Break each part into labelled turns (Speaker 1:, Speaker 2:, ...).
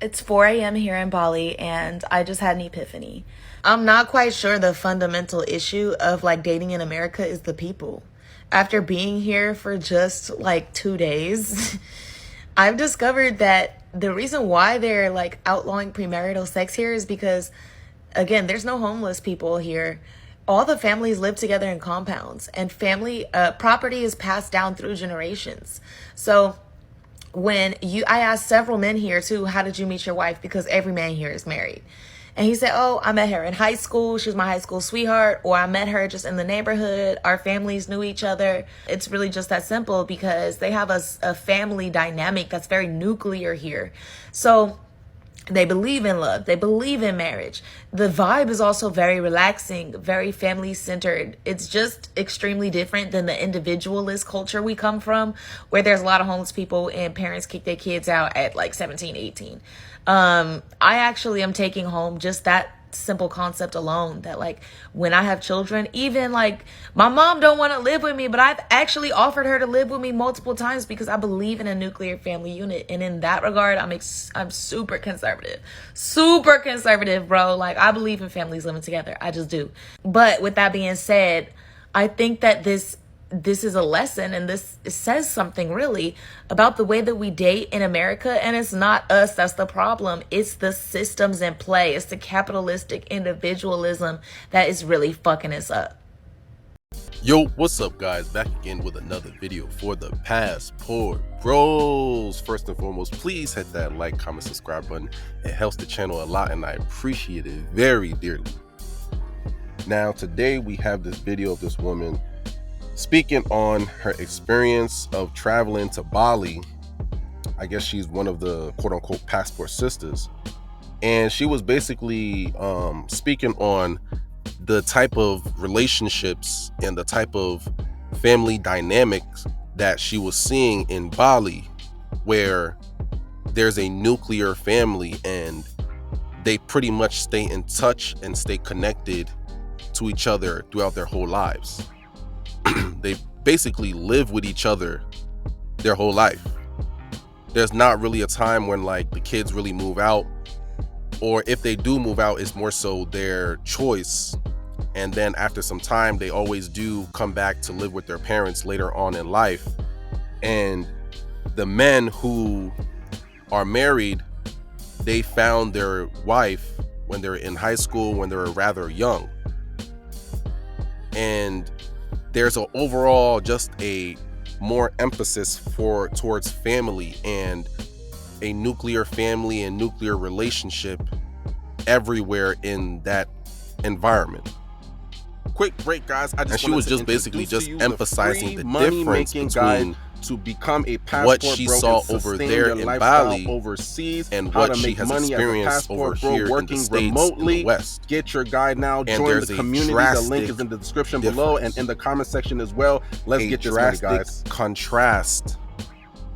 Speaker 1: It's 4 a.m. here in Bali, and I just had an epiphany. I'm not quite sure the fundamental issue of like dating in America is the people. After being here for just like 2 days, I've discovered that the reason why they're like outlawing premarital sex here is because, again, there's no homeless people here. All the families live together in compounds, and family property is passed down through generations. So I asked several men here too, how did you meet your wife? Because every man here is married. And he said, oh, I met her in high school. She was my high school sweetheart. Or I met her just in the neighborhood. Our families knew each other. It's really just that simple because they have a family dynamic that's very nuclear here. So they believe in love. They believe in marriage. The vibe is also very relaxing, very family centered. It's just extremely different than the individualist culture we come from, where there's a lot of homeless people and parents kick their kids out at like 17, 18. I actually am taking home just that simple concept alone, that like when I have children, even like my mom don't want to live with me, but I've actually offered her to live with me multiple times because I believe in a nuclear family unit. And in that regard, I'm super conservative, bro. Like I believe in families living together. I just do. But with that being said, I think that this is a lesson, and this says something really about the way that we date in America. And it's not us that's the problem. It's the systems in play. It's the capitalistic individualism that is really fucking us up.
Speaker 2: Yo, what's up guys? Back again with another video for the Passport Bros. First and foremost, please hit that like, comment, subscribe button. It helps the channel a lot and I appreciate it very dearly. Now today we have this video of this woman speaking on her experience of traveling to Bali. I guess she's one of the quote-unquote passport sisters, and she was basically speaking on the type of relationships and the type of family dynamics that she was seeing in Bali, where there's a nuclear family and they pretty much stay in touch and stay connected to each other throughout their whole lives. They basically live with each other their whole life. There's not really a time when like the kids really move out, or if they do move out, it's more so their choice. And then after some time, they always do come back to live with their parents later on in life. And the men who are married, they found their wife when they're in high school, when they were rather young. And there's an overall just a more emphasis towards family and a nuclear family and nuclear relationship everywhere in that environment. Quick break, guys. And she was just basically just emphasizing the difference between
Speaker 3: to become a passport
Speaker 2: what she
Speaker 3: bro
Speaker 2: saw
Speaker 3: and
Speaker 2: over
Speaker 3: sustain
Speaker 2: there
Speaker 3: your
Speaker 2: in
Speaker 3: lifestyle
Speaker 2: Bali
Speaker 3: overseas,
Speaker 2: and
Speaker 3: how
Speaker 2: what
Speaker 3: to
Speaker 2: she
Speaker 3: make
Speaker 2: has
Speaker 3: money as a
Speaker 2: experienced over
Speaker 3: passport bro
Speaker 2: here in
Speaker 3: working
Speaker 2: the States,
Speaker 3: remotely.
Speaker 2: in the West.
Speaker 3: Get your guide now.
Speaker 2: And
Speaker 3: Join
Speaker 2: there's
Speaker 3: the
Speaker 2: a
Speaker 3: community. The link is
Speaker 2: drastic
Speaker 3: in the description below and in the comment section as well. Let's get this money, guys.
Speaker 2: Contrast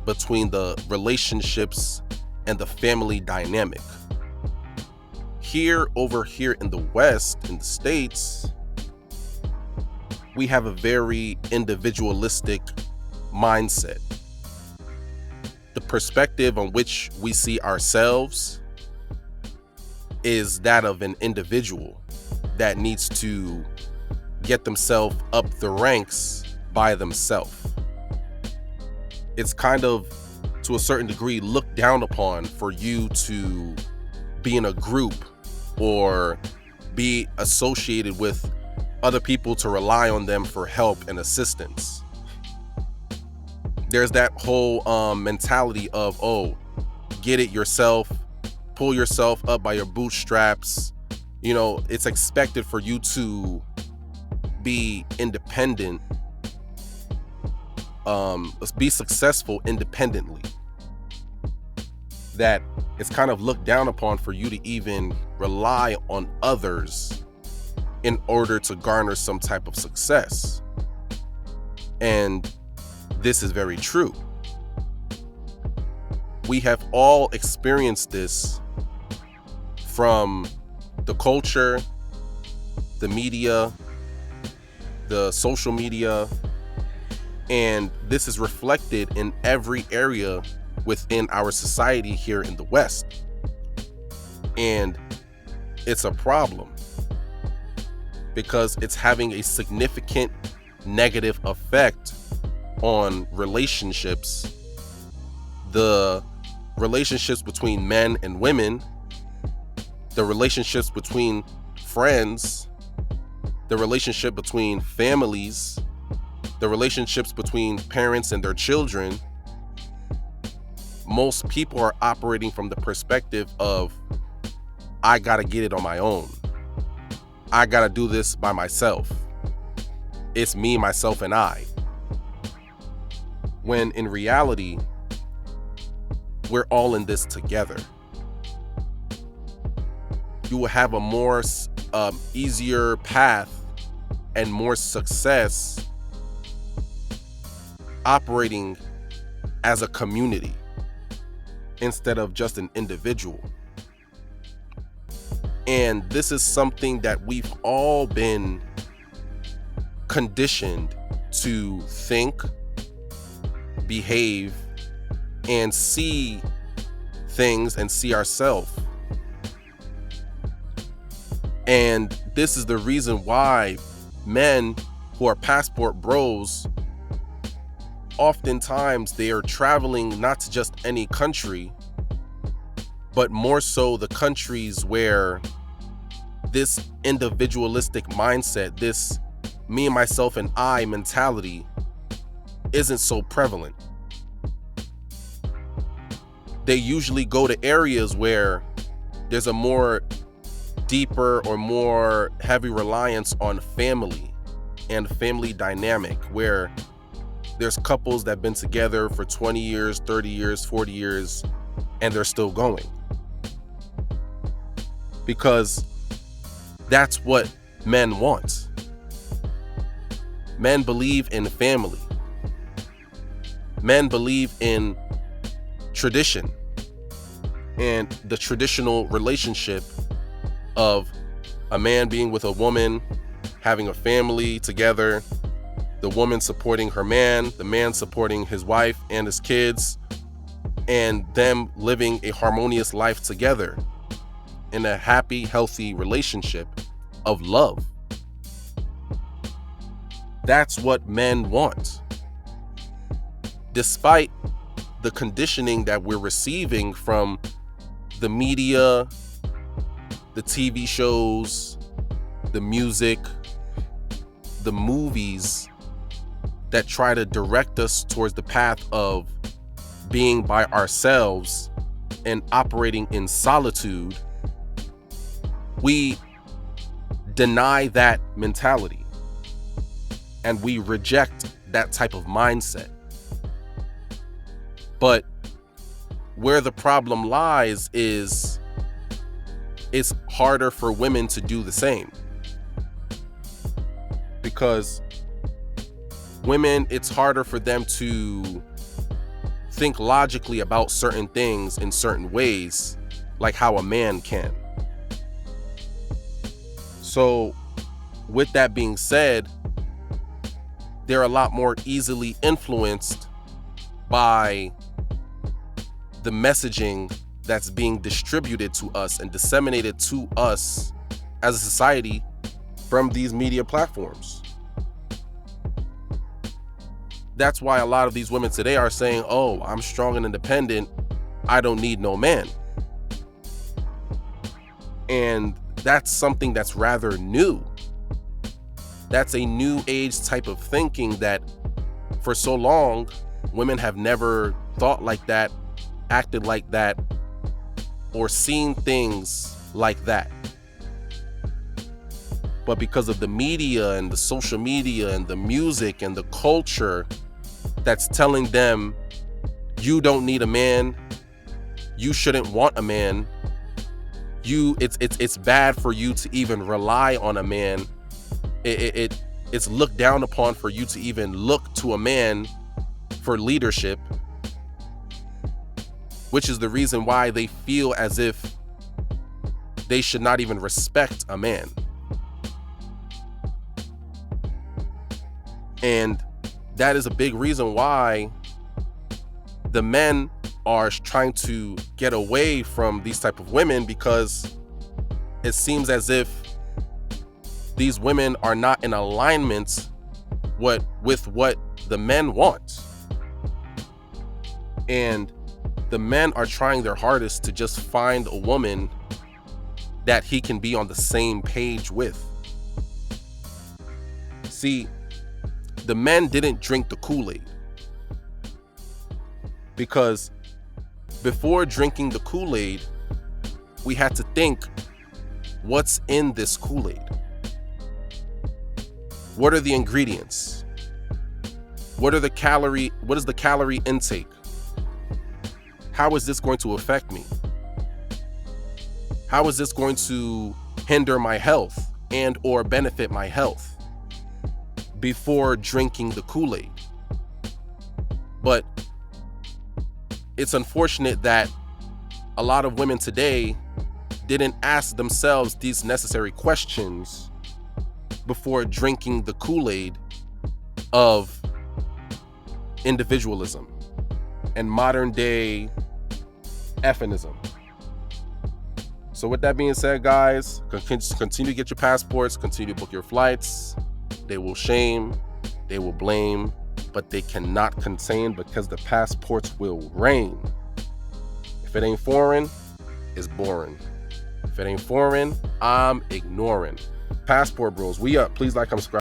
Speaker 2: between the relationships and the family dynamic. Over here in the West, in the States, we have a very individualistic mindset. The perspective on which we see ourselves is that of an individual that needs to get themselves up the ranks by themselves. It's kind of, to a certain degree, looked down upon for you to be in a group or be associated with other people to rely on them for help and assistance. There's that whole mentality of, oh, get it yourself, pull yourself up by your bootstraps. You know, it's expected for you to be independent, be successful independently. That it's kind of looked down upon for you to even rely on others in order to garner some type of success. And this is very true. We have all experienced this from the culture, the media, the social media, and this is reflected in every area within our society here in the West. And it's a problem because it's having a significant negative effect on relationships, the relationships between men and women, the relationships between friends, the relationship between families, the relationships between parents and their children. Most people are operating from the perspective of, I gotta get it on my own. I gotta do this by myself. It's me, myself, and I. When in reality, we're all in this together. You will have a more easier path and more success operating as a community instead of just an individual. And this is something that we've all been conditioned to think, behave, and see things and see ourselves. And this is the reason why men who are passport bros, oftentimes they are traveling not to just any country, but more so the countries where this individualistic mindset, this me, myself, and I mentality isn't so prevalent. They usually go to areas where there's a more deeper or more heavy reliance on family and family dynamic, where there's couples that have been together for 20 years, 30 years, 40 years, and they're still going. Because that's what men want. Men believe in family. Men believe in tradition and the traditional relationship of a man being with a woman, having a family together, the woman supporting her man, the man supporting his wife and his kids, and them living a harmonious life together in a happy, healthy relationship of love. That's what men want. Despite the conditioning that we're receiving from the media, the TV shows, the music, the movies that try to direct us towards the path of being by ourselves and operating in solitude, we deny that mentality and we reject that type of mindset. But where the problem lies is it's harder for women to do the same, because women, it's harder for them to think logically about certain things in certain ways, like how a man can. So with that being said, they're a lot more easily influenced by the messaging that's being distributed to us and disseminated to us as a society from these media platforms. That's why a lot of these women today are saying, oh, I'm strong and independent, I don't need no man. And that's something that's rather new. That's a new age type of thinking that for so long, women have never thought like that, acted like that, or seen things like that. But because of the media and the social media and the music and the culture that's telling them, you don't need a man, you shouldn't want a man, it's bad for you to even rely on a man, it's looked down upon for you to even look to a man for leadership, which is the reason why they feel as if they should not even respect a man. And that is a big reason why the men are trying to get away from these type of women because it seems as if these women are not in alignment with what the men want. And the men are trying their hardest to just find a woman that he can be on the same page with. See, the men didn't drink the Kool-Aid, because before drinking the Kool-Aid, we had to think, what's in this Kool-Aid? What are the ingredients? What is the calorie intake? How is this going to affect me? How is this going to hinder my health and or benefit my health before drinking the Kool-Aid? But it's unfortunate that a lot of women today didn't ask themselves these necessary questions before drinking the Kool-Aid of individualism and modern day feminism. So with that being said, guys, continue to get your passports, continue to book your flights. They will shame, they will blame, but they cannot contain, because the passports will reign. If it ain't foreign, it's boring. If it ain't foreign, I'm ignoring. Passport Bros, we up. Please like, comment, subscribe.